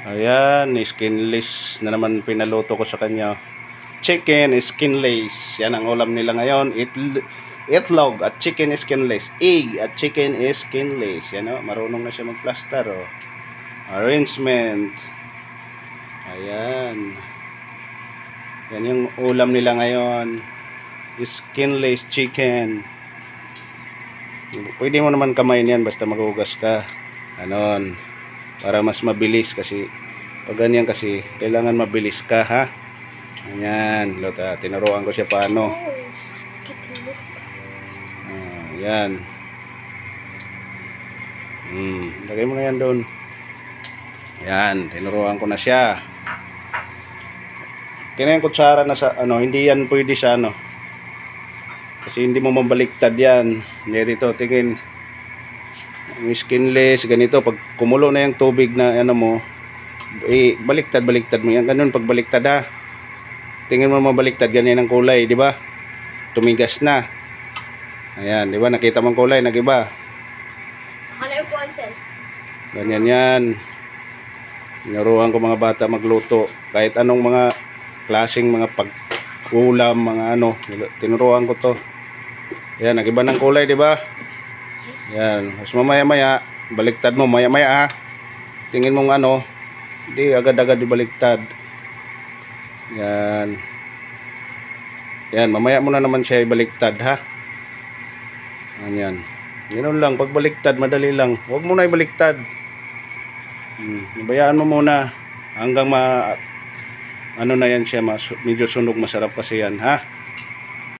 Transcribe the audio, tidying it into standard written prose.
Ayan, skinless na naman pinaluto ko sa kanya. Chicken skinless. Yan ang ulam nila ngayon. Itlog at chicken skinless. Egg at chicken skinless. Yan o, marunong na siya magplaster o. Arrangement. Ayan. Yan yung ulam nila ngayon. Skinless chicken. Pwede mo naman kamayin yan basta maghugas ka. Ganon. Para mas mabilis kasi pag ganyan kasi kailangan mabilis ka, ha? Ayan, lota, tinuruan ko siya paano. Ayan. Lagay mo na yan doon. Ayan, tinuruan ko na siya. Kaya yung kutsara na sa ano, hindi yan pwede sa ano. Kasi hindi mo mabaliktad yan. Hindi dito, tingin. Skinless, ganito, pag kumulo na yung tubig na ano mo, baliktad mo yan, ganun pag baliktad, ha. Tingin mo mabaliktad, ganyan ang kulay, di ba? Tumigas na. Ayan, di ba? Nakita mong kulay, nagiba. Ganyan yan. Tinuruan ko mga bata magluto, kahit anong mga klaseng mga pag-ulam, mga ano, tinuruan ko to. Ayan, nagiba ng kulay, di ba? Yan, mas mamaya-maya, baliktad mo, maya-maya, ha. Tingin mong ano, hindi agad-agad dibaliktad. Yan. Yan, mamaya mo na naman siya ibaliktad, ha. Yan. Ganoon lang, pag baliktad, madali lang. Huwag mo na ibaliktad. Bayaan mo muna hanggang ano na yan siya, medyo sunog, masarap kasi yan, ha.